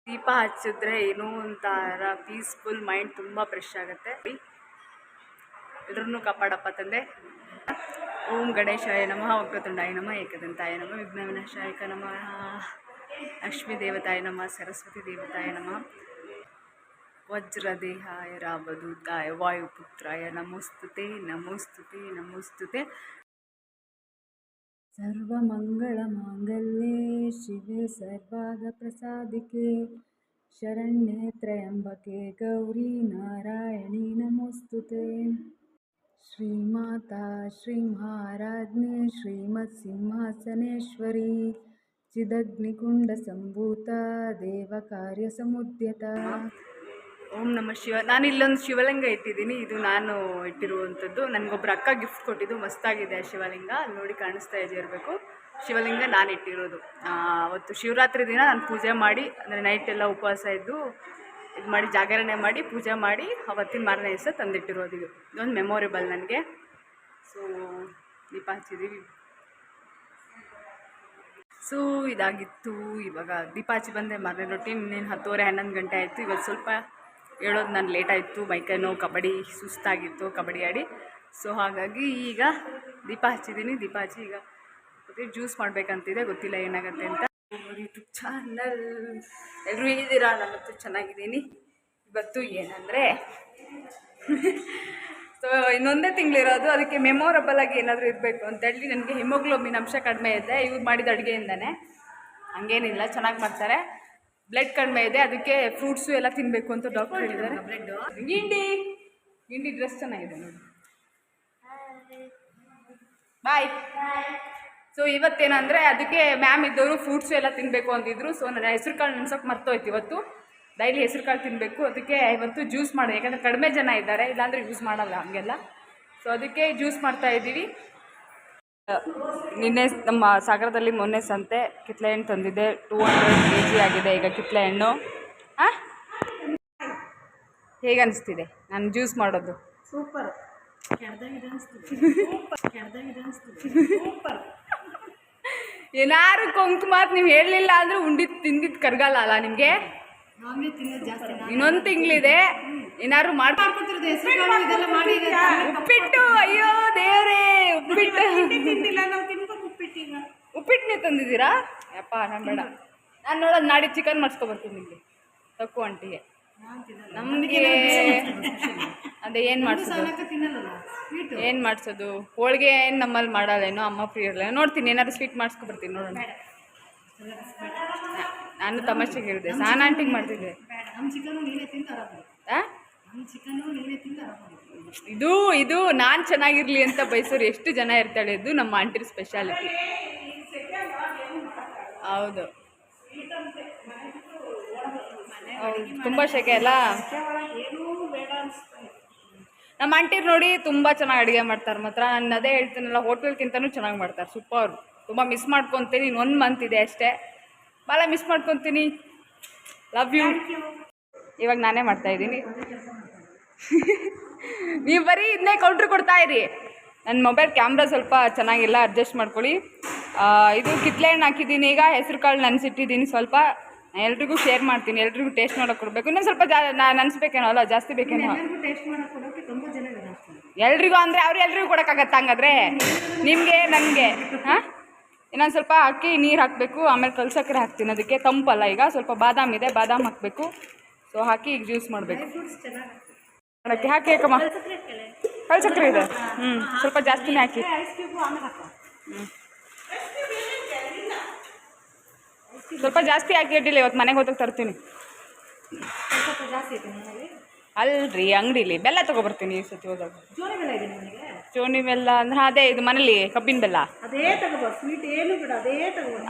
ದೀಪ ಹಚ್ಚಿದ್ರೆ ಏನೋ ಒಂಥರ ಪೀಸ್ಫುಲ್ ಮೈಂಡ್ ತುಂಬ ಫ್ರೆಶ್ ಆಗುತ್ತೆ. ಎಲ್ಲರನ್ನೂ ಕಾಪಾಡಪ್ಪ ತಂದೆ. ಓಂ ಗಣೇಶಾಯ ನಮಃ, ವಕ್ರತುಂಡಾಯ ನಮಃ, ಏಕದಂತಾಯ ನಮಃ, ವಿಘ್ನ ವಿನಾಶಾಯಕ ನಮಃ, ಲಕ್ಷ್ಮೀ ದೇವತಾಯ ನಮಃ, ಸರಸ್ವತಿ ದೇವತಾಯ ನಮಃ, ವಜ್ರದೇಹಾಯ ರಾಮದೂತಾಯ ವಾಯುಪುತ್ರಾಯ ನಮೋಸ್ತುತೆ ನಮೋಸ್ತುತೆ ನಮೋಸ್ತುತೆ. ಸರ್ವಮಂಗಳಮಾಂಗಲ್ಯೆ ಶಿವೆ ಸರ್ವಾರ್ಧಪ್ರಸಾದಿಕೆ ಶರಣ್ಯೆ ತ್ರ್ಯಂಬಕೆ ಗೌರಿ ನಾರಾಯಣಿ ನಮೋಸ್ತುತೆ. ಶ್ರೀಮಾತಾ ಶ್ರೀ ಮಹಾರಾಜ್ಞೆ ಶ್ರೀಮತ್ ಸಿಂಹಾಸನೇಶ್ವರಿ ಚಿದಗ್ನಿಕುಂಡ ಸಂಭೂತ ದೇವಕಾರ್ಯ ಸಮುದ್ಯತ. ಓಂ ನಮಃ ಶಿವ. ನಾನು ಇಲ್ಲೊಂದು ಶಿವಲಿಂಗ ಇಟ್ಟಿದ್ದೀನಿ. ಇದು ನಾನು ಇಟ್ಟಿರುವಂಥದ್ದು. ನನಗೊಬ್ಬರು ಅಕ್ಕ ಗಿಫ್ಟ್ ಕೊಟ್ಟಿದ್ದು. ಮಸ್ತಾಗಿದೆ ಶಿವಲಿಂಗ. ನೋಡಿ ಕಾಣಿಸ್ತಾ ಇದೆ ಇರಬೇಕು. ಶಿವಲಿಂಗ ನಾನು ಇಟ್ಟಿರೋದು. ಅವತ್ತು ಶಿವರಾತ್ರಿ ದಿನ ನಾನು ಪೂಜೆ ಮಾಡಿ, ಅಂದರೆ ನೈಟ್ ಎಲ್ಲ ಉಪವಾಸ ಇದ್ದು ಇದು ಮಾಡಿ ಜಾಗರಣೆ ಮಾಡಿ ಪೂಜೆ ಮಾಡಿ ಅವತ್ತಿನ ಮಾರನೇ ದಿವಸ ತಂದಿಟ್ಟಿರೋದು. ಇದೊಂದು ಮೆಮೊರೇಬಲ್ ನನಗೆ. ಸೊ ದೀಪ ಹಚ್ಚಿದ್ದೀವಿ. ಸೊ ಇದಾಗಿತ್ತು. ಇವಾಗ ದೀಪ ಹಚ್ಚಿ ಬಂದೆ ಮಾರನೇ ರೊಟೀನ್. ಇನ್ನೇನು 10:30-11 ಗಂಟೆ ಆಯಿತು. ಇವತ್ತು ಸ್ವಲ್ಪ ಹೇಳೋದು ನಾನು ಲೇಟ್ ಆಯಿತು. ಮೈಕೈ ನೋವು, ಕಬಡ್ಡಿ ಸುಸ್ತಾಗಿತ್ತು ಕಬಡ್ಡಿ ಆಡಿ. ಸೊ ಹಾಗಾಗಿ ಈಗ ದೀಪ ಹಚ್ಚಿದ್ದೀನಿ. ದೀಪ ಹಚ್ಚಿ ಈಗ ಜ್ಯೂಸ್ ಮಾಡಬೇಕಂತಿದೆ. ಗೊತ್ತಿಲ್ಲ ಏನಾಗುತ್ತೆ ಅಂತ. ಯೂಟ್ಯೂಬ್ ಚಾನಲ್ ಎಲ್ಲರೂ ಹೇಳಿದ್ದೀರಾ. ನಾನಂತೂ ಚೆನ್ನಾಗಿದ್ದೀನಿ. ಇವತ್ತು ಏನಂದರೆ ಸೊ ಇನ್ನೊಂದೇ ತಿಂಗಳಿರೋದು. ಅದಕ್ಕೆ ಮೆಮೊರಬಲ್ ಆಗಿ ಏನಾದರೂ ಇರಬೇಕು ಅಂತೇಳಿ ನನಗೆ ಹಿಮೋಗ್ಲೋಬಿನ್ ಅಂಶ ಕಡಿಮೆ ಇದೆ ಇವ್ರು ಮಾಡಿದ ಅಡುಗೆಯಿಂದನೇ. ಹಂಗೇನಿಲ್ಲ, ಚೆನ್ನಾಗಿ ಮಾಡ್ತಾರೆ. ಬ್ಲಡ್ ಕಡಿಮೆ ಇದೆ, ಅದಕ್ಕೆ ಫ್ರೂಟ್ಸು ಎಲ್ಲ ತಿನ್ನಬೇಕು ಅಂತ ಡಾಕ್ಟರ್ ಹೇಳಿದ್ದಾರೆ. ಗಿಂಡಿ ಡ್ರೆಸ್ ಚೆನ್ನಾಗಿದೆ ನೋಡಿ. ಬಾಯ್. ಸೊ ಇವತ್ತೇನಂದರೆ ಅದಕ್ಕೆ ಮ್ಯಾಮ್ ಇದ್ದವರು ಫ್ರೂಟ್ಸು ಎಲ್ಲ ತಿನ್ನಬೇಕು ಅಂತಿದ್ರು. ಸೊ ನನ್ನ ಹೆಸರು ಕಾಳು ನೆನ್ಸೋಕೆ ಮರ್ತೋಯ್ತು. ಇವತ್ತು ಡೈಲಿ ಹೆಸರು ಕಾಳು ತಿನ್ನಬೇಕು. ಅದಕ್ಕೆ ಇವತ್ತು ಜ್ಯೂಸ್ ಮಾಡಿದೆ. ಯಾಕಂದರೆ ಕಡಿಮೆ ಜನ ಇದ್ದಾರೆ, ಇಲ್ಲಾಂದರೆ ಯೂಸ್ ಮಾಡಲ್ಲ ಹಂಗೆಲ್ಲ. ಸೊ ಅದಕ್ಕೆ ಜ್ಯೂಸ್ ಮಾಡ್ತಾಯಿದ್ದೀವಿ. ನಿನ್ನೆ ನಮ್ಮ ಸಾಗರದಲ್ಲಿ ಮೊನ್ನೆ ಸಂತೆ ಕಿತ್ತಳೆ ಹಣ್ಣು ತಂದಿದ್ದೆ. 200 kg ಆಗಿದೆ ಈಗ ಕಿತ್ತಳೆ ಹಣ್ಣು. ಹೇಗೆ ಅನಿಸ್ತಿದೆ ನಾನು ಜ್ಯೂಸ್ ಮಾಡೋದು? ಸೂಪರ್. ಏನಾರು ಕೊಂಕು ಮಾತು ನೀವು ಹೇಳಲಿಲ್ಲ ಅಂದರೆ ತಿಂದಿದ್ದು ಕರ್ಗಲ್ಲ ಅಲ್ಲ ನಿಮಗೆ. ಇನ್ನೊಂದು ತಿಂಗಳಿದೆ. ಏನಾದ್ರು ಮಾಡ್ಕೊತಿರೋದು ಉಪ್ಪಿಟ್ಟು. ಅಯ್ಯೋ ದೇವ್ರೇ, ಉಪ್ಪಿಟ್ಟು ಉಪ್ಪಿಟ್ಟನ್ನೇ ತಂದಿದ್ದೀರಾ? ಯಪ್ಪ ನಾನು ಬೇಡ. ನಾನು ನೋಡೋದು ನಾಡಿ ಚಿಕನ್ ಮಾಡಿಸ್ಕೊಬರ್ತೀನಿ ನಿಮಗೆ ತಕ್ಕು ಅಂಟಿಗೆ. ನಮಗೆ ಅದೇ ಏನು ಮಾಡಿಸೋದು ಹೋಳಿಗೆ ಏನು ನಮ್ಮಲ್ಲಿ ಮಾಡಲ್ಲೇನೋ, ಅಮ್ಮ ಫ್ರೀ ಇರಲ್ಲ. ನೋಡ್ತೀನಿ ಏನಾದ್ರು ಸ್ವೀಟ್ ಮಾಡಿಸ್ಕೊಬರ್ತೀನಿ ನೋಡೋಣ. ನಾನು ತಮಾಷೆಗೆ ಹೇಳಿದೆ. ಸಾನ ಆಂಟಿಗೆ ಮಾಡ್ತಿದ್ದೆ. ಇದು ನಾನು ಚೆನ್ನಾಗಿರಲಿ ಅಂತ ಬಯಸೋರು ಎಷ್ಟು ಜನ ಇರ್ತಾಳೆ. ಇದು ನಮ್ಮ ಆಂಟಿರ ಸ್ಪೆಷಾಲಿಟಿ. ಹೌದು, ತುಂಬ ಶೆಕೆ ಅಲ್ಲ. ನಮ್ಮ ಆಂಟಿರು ನೋಡಿ ತುಂಬ ಚೆನ್ನಾಗಿ ಅಡುಗೆ ಮಾಡ್ತಾರೆ ಮಾತ್ರ. ನಾನು ಅದೇ ಹೇಳ್ತೀನಲ್ಲ, ಹೋಟೆಲ್ಗಿಂತನೂ ಚೆನ್ನಾಗಿ ಮಾಡ್ತಾರೆ. ಸೂಪರ್. ತುಂಬ ಮಿಸ್ ಮಾಡ್ಕೊತೀನಿ. ಇನ್ನೊಂದು ಮಂತ್ ಇದೆ ಅಷ್ಟೇ. ಭಾಳ ಮಿಸ್ ಮಾಡ್ಕೊತೀನಿ. Love you. ಇವಾಗ ನಾನೇ ಮಾಡ್ತಾಯಿದ್ದೀನಿ. ನೀವು ಬರೀ ಇದನ್ನೇ ಕೌಂಟ್ರ್ ಕೊಡ್ತಾಯಿರಿ. ನನ್ನ ಮೊಬೈಲ್ ಕ್ಯಾಮ್ರಾ ಸ್ವಲ್ಪ ಚೆನ್ನಾಗಿಲ್ಲ, ಅಡ್ಜಸ್ಟ್ ಮಾಡ್ಕೊಳ್ಳಿ. ಇದು ಕಿತ್ತಳೆ ಹಣ್ಣು ಹಾಕಿದ್ದೀನಿ. ಈಗ ಹೆಸರು ಕಾಳು ನೆನೆಸಿಟ್ಟಿದ್ದೀನಿ ಸ್ವಲ್ಪ. ಎಲ್ರಿಗೂ ಶೇರ್ ಮಾಡ್ತೀನಿ. ಎಲ್ರಿಗೂ ಟೇಸ್ಟ್ ಮಾಡೋಕೆ ಕೊಡಬೇಕು. ಇನ್ನೊಂದು ಸ್ವಲ್ಪ ನೆನೆಸ್ಬೇಕೇನೋ ಅಲ್ಲ, ಜಾಸ್ತಿ ಬೇಕೇನೋ ಎಲ್ರಿಗೂ. ಅಂದರೆ ಎಲ್ರಿಗೂ ಕೊಡೋಕ್ಕಾಗತ್ತೆ ಹಂಗಾದ್ರೆ? ನಿಮಗೆ ನನಗೆ ಇನ್ನೊಂದು ಸ್ವಲ್ಪ ಹಾಕಿ ನೀರು ಹಾಕಬೇಕು. ಆಮೇಲೆ ಕಲ್ಸಕ್ಕರೆ ಹಾಕ್ತೀನಿ. ಅದಕ್ಕೆ ತಂಪಲ್ಲ ಈಗ. ಸ್ವಲ್ಪ ಬಾದಾಮ್ ಇದೆ, ಬಾದಾಮ್ ಹಾಕಬೇಕು. ಸೊ ಹಾಕಿ ಈಗ ಜ್ಯೂಸ್ ಮಾಡಬೇಕು. ಮಾಡೋಕ್ಕೆ ಹಾಕಿ ಯಾಕಮ್ಮ? ಕಲ್ಸಕ್ಕರೆ ಇದೆ. ಸ್ವಲ್ಪ ಜಾಸ್ತಿನೇ ಹಾಕಿ. ಸ್ವಲ್ಪ ಜಾಸ್ತಿ ಹಾಕಿ ಇಟ್ಟಿಲ್ಲ. ಇವತ್ತು ಮನೆಗೆ ಹೋದಾಗ ತರ್ತೀನಿ. ಅಲ್ರಿ ಅಂಗಡಿಲಿ ಬೆಲ್ಲ ತೊಗೊಬರ್ತೀನಿ ಈ ಸತಿ ಹೋದಾಗ. ಚೋನಿ ಬೆಲ್ಲ ಅಂದ್ರೆ ಅದೇ ಇದು ಮನೇಲಿ ಕಬ್ಬಿನ ಬೆಲ್ಲ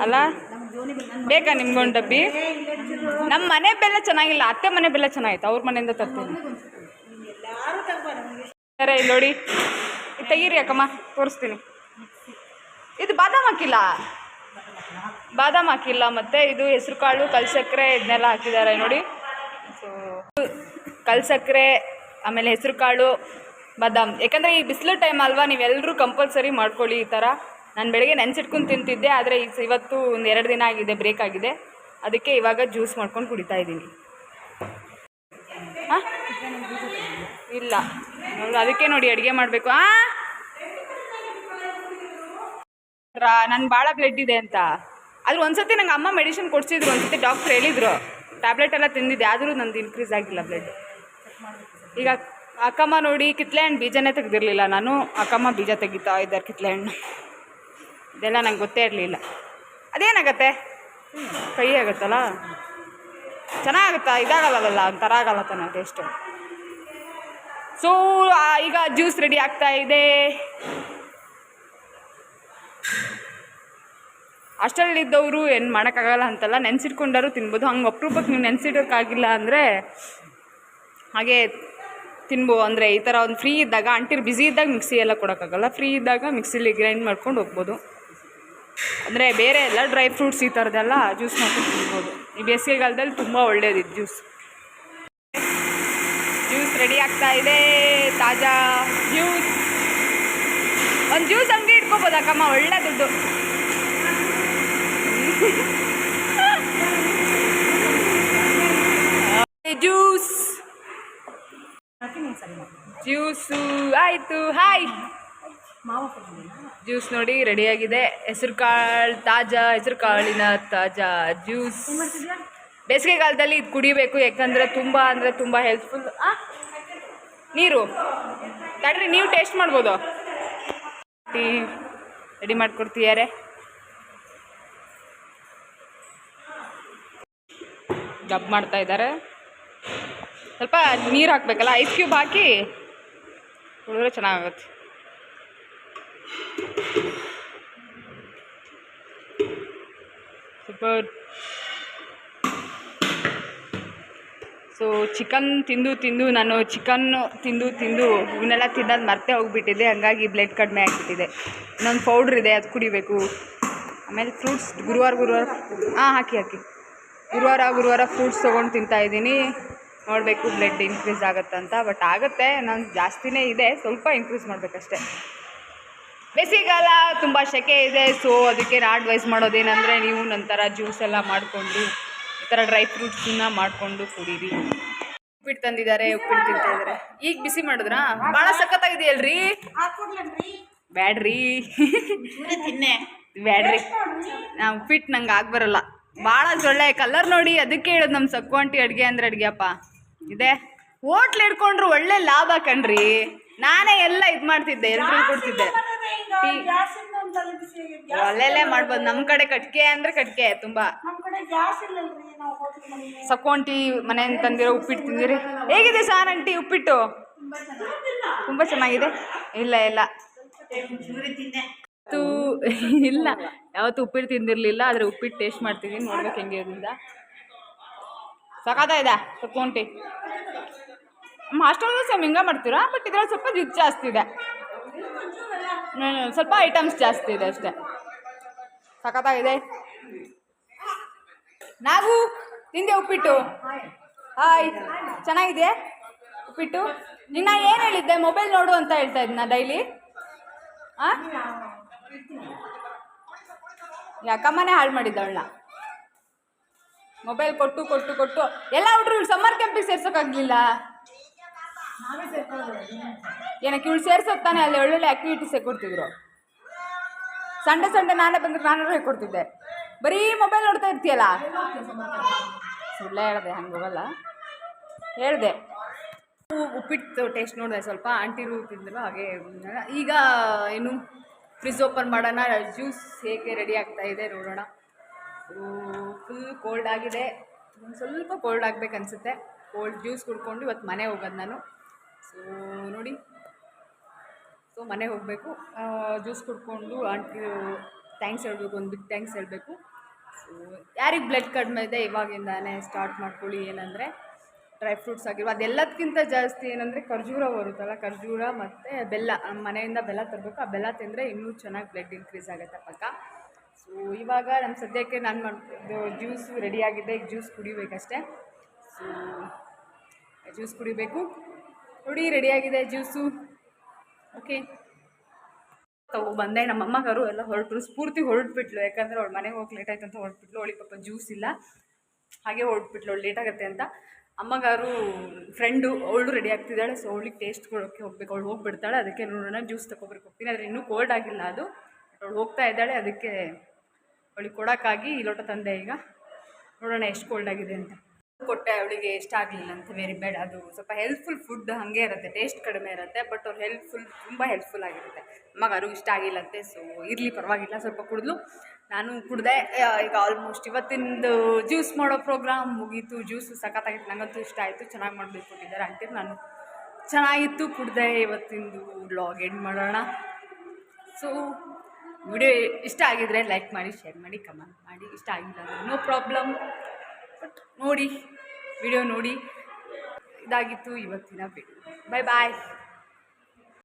ಅಲ್ಲ. ಬೇಕಾ ನಿಮ್ಗೊಂದು ಡಬ್ಬಿ? ನಮ್ಮ ಮನೆ ಬೆಲ್ಲ ಚೆನ್ನಾಗಿಲ್ಲ, ಅತ್ತೆ ಮನೆ ಬೆಲ್ಲ ಚೆನ್ನಾಗಿತ್ತು. ಅವ್ರ ಮನೆಯಿಂದ ತರ್ತೀನಿ. ಸರಿ ನೋಡಿ, ತೆಗೀರಿ ಅಕ್ಕಮ್ಮ, ತೋರಿಸ್ತೀನಿ. ಇದು ಬಾದಾಮ್ ಹಾಕಿಲ್ಲ ಮತ್ತು ಇದು ಹೆಸರು ಕಾಳು, ಕಲ್ಸಕ್ಕರೆ ಇದನ್ನೆಲ್ಲ ಹಾಕಿದ್ದಾರೆ ನೋಡಿ. ಸೊ ಕಲ್ಸಕ್ಕರೆ, ಆಮೇಲೆ ಹೆಸರು ಕಾಳು, ಬಾದಾಮ್. ಯಾಕಂದರೆ ಈ ಬಿಸಿಲು ಟೈಮ್ ಅಲ್ವಾ, ನೀವೆಲ್ಲರೂ ಕಂಪಲ್ಸರಿ ಮಾಡ್ಕೊಳ್ಳಿ ಈ ಥರ. ನಾನು ಬೆಳಗ್ಗೆ ನೆನೆಸಿಟ್ಕೊಂಡು ತಿಂತಿದ್ದೆ, ಆದರೆ ಇವತ್ತು ಒಂದು 2 ದಿನ ಆಗಿದೆ ಬ್ರೇಕ್ ಆಗಿದೆ. ಅದಕ್ಕೆ ಇವಾಗ ಜ್ಯೂಸ್ ಮಾಡ್ಕೊಂಡು ಕುಡಿತಾ ಇದ್ದೀನಿ. ಹಾಂ ಇಲ್ಲ ಅದಕ್ಕೆ ನೋಡಿ ಅಡುಗೆ ಮಾಡಬೇಕು. ನನ್ ಭಾಳ ಬ್ಲಡ್ ಇದೆ ಅಂತ. ಆದ್ರೆ ಒಂದ್ಸತಿ ನಂಗೆ ಅಮ್ಮ ಮೆಡಿಸಿನ್ ಕೊಡ್ಸಿದ್ರು, ಒಂದ್ಸತಿ ಡಾಕ್ಟ್ರ್ ಹೇಳಿದ್ರು, ಟ್ಯಾಬ್ಲೆಟ್ ಎಲ್ಲ ತಿಂದಿದ್ದೆ, ಆದರೂ ನಂದು ಇನ್ಕ್ರೀಸ್ ಆಗಿಲ್ಲ ಬ್ಲಡ್. ಈಗ ಅಕ್ಕಮ್ಮ ನೋಡಿ ಕಿತ್ಲೆ ಹಣ್ಣು ಬೀಜನೇ ತೆಗೆದಿರಲಿಲ್ಲ ನಾನು, ಅಕ್ಕಮ್ಮ ಬೀಜ ತೆಗಿತಾ ಇದ್ದಾರೆ ಕಿತ್ಲೆ ಹಣ್ಣು. ಇದೆಲ್ಲ ನಂಗೆ ಗೊತ್ತೇ ಇರಲಿಲ್ಲ. ಅದೇನಾಗತ್ತೆ ಕಹಿ ಆಗುತ್ತಲ್ಲ, ಚೆನ್ನಾಗುತ್ತಾ? ಇದಾಗಲ್ಲ, ಒಂಥರ ಆಗಲ್ಲ ತಾನೆ ಟೇಸ್ಟು. ಸೊ ಈಗ ಜ್ಯೂಸ್ ರೆಡಿ ಆಗ್ತಾ ಇದೆ. ಅಷ್ಟರಲ್ಲಿದ್ದವರು ಏನು ಮಾಡೋಕ್ಕಾಗಲ್ಲ ಅಂತಲ್ಲ, ನೆನೆಸಿಟ್ಕೊಂಡಾರು ತಿನ್ಬೋದು. ಹಂಗೆ ಅಪರೂಪಕ್ಕೆ ನೀವು ನೆನೆಸಿಡೋಕ್ಕಾಗಿಲ್ಲ ಅಂದರೆ ಹಾಗೆ ತಿನ್ಬೋದು. ಅಂದರೆ ಈ ಥರ ಒಂದು ಫ್ರೀ ಇದ್ದಾಗ, ಅಂಟಿರ್ ಬ್ಯುಸಿ ಇದ್ದಾಗ ಮಿಕ್ಸಿ ಎಲ್ಲ ಕೊಡೋಕ್ಕಾಗಲ್ಲ, ಫ್ರೀ ಇದ್ದಾಗ ಮಿಕ್ಸಿಲಿ ಗ್ರೈಂಡ್ ಮಾಡ್ಕೊಂಡು ಹೋಗ್ಬೋದು. ಅಂದರೆ ಬೇರೆ ಎಲ್ಲ ಡ್ರೈ ಫ್ರೂಟ್ಸ್ ಈ ಥರದ್ದೆಲ್ಲ ಜ್ಯೂಸ್ ಮಾಡ್ಕೊಂಡು ತಿನ್ಬೋದು. ಈ ಬೇಸಿಗೆಗಾಲದಲ್ಲಿ ತುಂಬ ಒಳ್ಳೆಯದಿತ್ತು ಜ್ಯೂಸ್. ಜ್ಯೂಸ್ ರೆಡಿ ಆಗ್ತಾ ಇದೆ, ತಾಜಾ ಜ್ಯೂಸ್. ಒಂದು ಜ್ಯೂಸ್ ಅಂಗಡಿ ಇಟ್ಕೋಬೋದು ಅಕ್ಕಮ್ಮ, ಒಳ್ಳೆ ದುಡ್ಡು. ಜ್ಯೂಸ್ ಜ್ಯೂಸು ಆಯಿತು. ಹಾಯ್, ಜ್ಯೂಸ್ ನೋಡಿ ರೆಡಿಯಾಗಿದೆ. ತಾಜಾ ಹೆಸರು ಕಾಳಿನ ತಾಜಾ ಜ್ಯೂಸ್. ಬೇಸಿಗೆಗಾಲದಲ್ಲಿ ಇದು ಕುಡಿಬೇಕು, ಯಾಕಂದರೆ ತುಂಬ ಹೆಲ್ಪ್ಫುಲ್. ನೀರು ತಡ್ರಿ, ನೀವು ಟೇಸ್ಟ್ ಮಾಡ್ಬೋದು. Tea ready ಮಾಡಿಕೊಡ್ತೀಯಾರೆ. ಡಬ್ ಮಾಡ್ತಾ ಇದ್ದಾರೆ. ಸ್ವಲ್ಪ ನೀರು ಹಾಕಬೇಕಲ್ಲ, ಐಸ್ ಕ್ಯೂಬ್ ಹಾಕಿ ಕುಡಿದ್ರೆ ಚೆನ್ನಾಗುತ್ತೆ. ಸೂಪರ್. ಸೊ ಚಿಕನ್ ತಿಂದು ನಾನು ಇವನ್ನೆಲ್ಲ ತಿನ್ನೋದು ಮರ್ತೇ ಹೋಗಿಬಿಟ್ಟಿದೆ, ಹಂಗಾಗಿ ಬ್ಲಡ್ ಕಡಿಮೆ ಆಗಿಬಿಟ್ಟಿದೆ. ಇನ್ನೊಂದು ಪೌಡ್ರ್ ಇದೆ, ಅದು ಕುಡಿಬೇಕು. ಆಮೇಲೆ ಫ್ರೂಟ್ಸ್ ಗುರುವಾರ ಹಾಕಿ ಗುರುವಾರ ಫ್ರೂಟ್ಸ್ ತೊಗೊಂಡು ತಿಂತಾಯಿದ್ದೀನಿ. ನೋಡಬೇಕು ಬ್ಲಡ್ ಇನ್ಕ್ರೀಸ್ ಆಗುತ್ತಂತ. ಬಟ್ ಆಗುತ್ತೆ, ನಾನು ಜಾಸ್ತಿನೇ ಇದೆ, ಸ್ವಲ್ಪ ಇನ್ಕ್ರೀಸ್ ಮಾಡಬೇಕಷ್ಟೆ. ಬೇಸಿಗೆಗಾಲ ತುಂಬ ಸೆಕೆ ಇದೆ. ಸೊ ಅದಕ್ಕೆ ನಾನು ಅಡ್ವೈಸ್ ಮಾಡೋದೇನೆಂದರೆ, ನೀವು ನಂತರ ಜ್ಯೂಸ್ ಎಲ್ಲ ಮಾಡಿಕೊಂಡು ಈ ಥರ ಡ್ರೈ ಫ್ರೂಟ್ಸನ್ನ ಮಾಡಿಕೊಂಡು ಕುಡೀರಿ. ಉಪ್ಪಿಟ್ಟು ತಂದಿದ್ದಾರೆ, ಉಪ್ಪಿಟ್ಟು ತಿಂತಾಯಿದ್ದಾರೆ. ಈಗ ಬಿಸಿ ಮಾಡಿದ್ರಾ? ಭಾಳ ಸಖತ್ತಾಗಿದೆಯಲ್ರಿ? ಬ್ಯಾಡ್ರಿ ನಾವು ಉಪ್ಪಿಟ್ಟು ನಂಗೆ ಆಗ್ಬರಲ್ಲ, ಭಾಳ ಸೊಳ್ಳೆ ಕಲರ್ ನೋಡಿ. ಅದಕ್ಕೆ ಹೇಳೋದು ನಮ್ಮ ಸಕ್ಕು ಆಂಟಿ ಅಡುಗೆ ಅಂದರೆ ಅಡುಗೆಯಪ್ಪ ಇದೆ. ಹೋಟ್ಲ್ ಇಟ್ಕೊಂಡ್ರು ಒಳ್ಳೆ ಲಾಭ ಕಣ್ರಿ. ನಾನೇ ಎಲ್ಲ ಇದು ಮಾಡ್ತಿದ್ದೆ, ಎಲ್ರಿಗೂ ಕೊಡ್ತಿದ್ದೆ. ಒಳ್ಳೆಲ್ಲೇ ಮಾಡ್ಬೋದು. ನಮ್ಮ ಕಡೆ ಕಟ್ಗೆ ಅಂದರೆ ಕಟ್ಗೆ ತುಂಬ. ಸಕ್ಕು ಆಂಟಿ ಮನೆಯಿಂದ ತಂದಿರೋ ಉಪ್ಪಿಟ್ಟು ತಿಂದಿರಿ. ಹೇಗಿದೆ ಸಾರ್ ಆಂಟಿ ಉಪ್ಪಿಟ್ಟು? ತುಂಬ ಚೆನ್ನಾಗಿದೆ. ಇಲ್ಲ ಯಾವತ್ತೂ ಉಪ್ಪಿಟ್ಟು ತಿಂದಿರಲಿಲ್ಲ, ಆದರೆ ಉಪ್ಪಿಟ್ಟು ಟೇಸ್ಟ್ ಮಾಡ್ತಿದ್ದೀನಿ, ನೋಡ್ಬೇಕು ಹೆಂಗೆ ಇರೋದ್ರಿಂದ. ಸಖತ್ತಾಗಿದೆ ಸಕ್ಕು ಆಂಟಿ. ನಮ್ಮ ಹಾಸ್ಟೆಲಲ್ಲೂ ಸೇಮ್ ಹಿಂಗೆ ಮಾಡ್ತೀರಾ, ಬಟ್ ಇದ್ರಲ್ಲಿ ಸ್ವಲ್ಪ ರುಚಿ ಜಾಸ್ತಿ ಇದೆ, ಸ್ವಲ್ಪ ಐಟಮ್ಸ್ ಜಾಸ್ತಿ ಇದೆ ಅಷ್ಟೇ. ಸಖತ್ತಾಗಿದೆ. ನಾವು ತಿಂದೆ ಉಪ್ಪಿಟ್ಟು. ಹಾಯ್, ಚೆನ್ನಾಗಿದೆ ಉಪ್ಪಿಟ್ಟು. ನಿನ್ನ ಏನು ಹೇಳಿದ್ದೆ? ಮೊಬೈಲ್ ನೋಡು ಅಂತ ಹೇಳ್ತಾ ಇದ್ನ ಡೈಲಿ. ಯಾಕಮ್ಮನೇ ಹಾಳು ಮಾಡಿದ್ದವಳನ್ನ. ಮೊಬೈಲ್ ಕೊಟ್ಟು ಎಲ್ಲ ಹುಡ್ರು ಇವ್ಳು ಸಮ್ಮರ್ ಕ್ಯಾಂಪಿಗೆ ಸೇರ್ಸೋಕ್ಕಾಗಲಿಲ್ಲ. ಏನಕ್ಕೆ ಇವಳು ಸೇರ್ಸೋದು ತಾನೇ, ಅಲ್ಲಿ ಒಳ್ಳೊಳ್ಳೆ ಆ್ಯಕ್ಟಿವಿಟೀಸ್ ಹೇಳ್ಕೊಡ್ತಿದ್ರು. ಸಂಡೇ ನಾನೇ ಬಂದ್ರೆ ನಾನು ಹೇಳ್ಕೊಡ್ತಿದ್ದೆ. ಬರೀ ಮೊಬೈಲ್ ನೋಡ್ತಾ ಇರ್ತೀಯಲ್ಲ. ಸುಳ್ಳೆ ಹೇಳಿದೆ, ಹಂಗೆ ಹೋಗಲ್ಲ ಹೇಳಿದೆ. ಉಪ್ಪಿಟ್ಟು ಟೇಸ್ಟ್ ನೋಡಿದೆ ಸ್ವಲ್ಪ, ಆಂಟಿರು ತಿಂದ್ರು ಹಾಗೆ. ಈಗ ಏನು ಫ್ರಿಜ್ ಓಪನ್ ಮಾಡೋಣ, ಜ್ಯೂಸ್ ಹೇಗೆ ರೆಡಿ ಆಗ್ತಾ ಇದೆ ನೋಡೋಣ. ಫುಲ್ ಕೋಲ್ಡ್ ಆಗಿದೆ, ಒಂದು ಸ್ವಲ್ಪ ಕೋಲ್ಡ್ ಆಗಬೇಕು ಅನಿಸುತ್ತೆ. ಕೋಲ್ಡ್ ಜ್ಯೂಸ್ ಕುಡ್ಕೊಂಡು ಇವತ್ತು ಮನೆ ಹೋಗೋದು ನಾನು. ಸೊ ನೋಡಿ, ಸೊ ಮನೆ ಹೋಗಬೇಕು, ಜ್ಯೂಸ್ ಕುಡ್ಕೊಂಡು ಆಂಟಿ ಥ್ಯಾಂಕ್ಸ್ ಹೇಳಬೇಕು, ಒಂದು ಬಿಗ್ ಥ್ಯಾಂಕ್ಸ್ ಹೇಳಬೇಕು. ಸೊ ಯಾರಿಗೆ ಬ್ಲಡ್ ಕಡಿಮೆ ಇದೆ ಇವಾಗಿಂದಾನೇ ಸ್ಟಾರ್ಟ್ ಮಾಡ್ಕೊಳ್ಳಿ. ಏನಂದರೆ ಡ್ರೈ ಫ್ರೂಟ್ಸ್ ಆಗಿರೋ ಅದೆಲ್ಲದಕ್ಕಿಂತ ಜಾಸ್ತಿ ಏನಂದರೆ ಖರ್ಜೂರ ಬರುತ್ತಲ್ಲ, ಖರ್ಜೂರ ಮತ್ತು ಬೆಲ್ಲ. ನಮ್ಮ ಮನೆಯಿಂದ ಬೆಲ್ಲ ತರಬೇಕು, ಆ ಬೆಲ್ಲ ತಿಂದರೆ ಇನ್ನೂ ಚೆನ್ನಾಗಿ ಬ್ಲಡ್ ಇನ್ಕ್ರೀಸ್ ಆಗುತ್ತೆ ಪಕ್ಕ. ಸೊ ಇವಾಗ ನಮ್ಮ ಸದ್ಯಕ್ಕೆ ನಾನು ಮಾಡಿದ್ದು ಜ್ಯೂಸು ರೆಡಿಯಾಗಿದೆ, ಈಗ ಜ್ಯೂಸ್ ಕುಡಿಬೇಕಷ್ಟೆ. ಸೊ ಜ್ಯೂಸ್ ಕುಡಿಬೇಕು ನೋಡಿ, ರೆಡಿಯಾಗಿದೆ ಜ್ಯೂಸು. ಓಕೆ, ಬಂದೆ. ನಮ್ಮಮ್ಮಗಾರು ಎಲ್ಲ ಹೊರಟರು, ಸ್ಫೂರ್ತಿ ಹೊರಟ್ಬಿಟ್ಲು, ಯಾಕಂದರೆ ಅವಳು ಮನೆಗೆ ಹೋಗಿ ಲೇಟ್ ಆಯ್ತು ಅಂತ ಹೊರಟ್ಬಿಟ್ಲು. ಅವಳಿಗೆ ಪಾಪ ಜ್ಯೂಸ್ ಇಲ್ಲ. ಹಾಗೆ ಹೊರಟ್ಬಿಟ್ಲು ಅವಳು ಲೇಟ್ ಆಗುತ್ತೆ ಅಂತ. ಅಮ್ಮಗಾರು ಫ್ರೆಂಡು ಅವಳು ರೆಡಿ ಆಗ್ತಿದ್ದಾಳೆ, ಸೊ ಅವಳಿಗೆ ಟೇಸ್ಟ್ ಕೊಡೋಕ್ಕೆ ಹೋಗ್ಬೇಕು. ಅವಳು ಹೋಗಿಬಿಡ್ತಾಳೆ, ಅದಕ್ಕೆ ನೋಡೋಣ ಜ್ಯೂಸ್ ತಗೊಬರ್ಬೇಕು ಹೋಗ್ತೀನಿ. ಆದರೆ ಇನ್ನೂ ಕೋಲ್ಡ್ ಆಗಿಲ್ಲ ಅದು, ಅವಳು ಹೋಗ್ತಾ ಇದ್ದಾಳೆ, ಅದಕ್ಕೆ ಅವಳಿಗೆ ಕೊಡೋಕ್ಕಾಗಿ ಈ ಲೋಟ ತಂದೆ. ಈಗ ನೋಡೋಣ ಎಷ್ಟು ಕೋಲ್ಡ್ ಆಗಿದೆ ಅಂತ. ಕೊಟ್ಟೆ, ಅವಳಿಗೆ ಇಷ್ಟ ಆಗಲಿಲ್ಲ ಅಂತ, ವೆರಿ ಬ್ಯಾಡ್. ಅದು ಸ್ವಲ್ಪ ಹೆಲ್ಪ್ಫುಲ್ ಫುಡ್ ಹಾಗೆ ಇರುತ್ತೆ, ಟೇಸ್ಟ್ ಕಡಿಮೆ ಇರುತ್ತೆ, ಬಟ್ ಅವ್ರು ತುಂಬ ಹೆಲ್ಪ್ಫುಲ್ ಆಗಿರುತ್ತೆ. ಅಮ್ಮಗಾರು ಇಷ್ಟ ಆಗಿಲ್ಲಂತೆ, ಸೊ ಇರಲಿ ಪರವಾಗಿಲ್ಲ, ಸ್ವಲ್ಪ ಕುಡಿದ್ಲು, ನಾನು ಕುಡ್ದೆ. ಈಗ ಆಲ್ಮೋಸ್ಟ್ ಇವತ್ತಿಂದು ಜ್ಯೂಸ್ ಮಾಡೋ ಪ್ರೋಗ್ರಾಮ್ ಮುಗೀತು. ಜ್ಯೂಸು ಸಖತ್ತಾಗಿತ್ತು, ನನಗಂತೂ ಇಷ್ಟ ಆಯಿತು, ಚೆನ್ನಾಗಿ ಮಾಡಿಬಿಟ್ಟಿದ್ದಾರೆ ಆಂಟಿ. ನಾನು ಚೆನ್ನಾಗಿತ್ತು, ಕುಡ್ದೆ. ಇವತ್ತಿಂದು ವ್ಲಾಗ್ ಎಂಡ್ ಮಾಡೋಣ. ಸೊ ವಿಡಿಯೋ ಇಷ್ಟ ಆಗಿದರೆ ಲೈಕ್ ಮಾಡಿ, ಶೇರ್ ಮಾಡಿ, ಕಮೆಂಟ್ ಮಾಡಿ. ಇಷ್ಟ ಆಗಿಲ್ಲ ಅಂದರೆ ನೋ ಪ್ರಾಬ್ಲಮ್, ಬಟ್ ನೋಡಿ, ವಿಡಿಯೋ ನೋಡಿ. ಇದಾಗಿತ್ತು ಇವತ್ತಿನ ವಿಡಿಯೋ. ಬಾಯ್ ಬಾಯ್.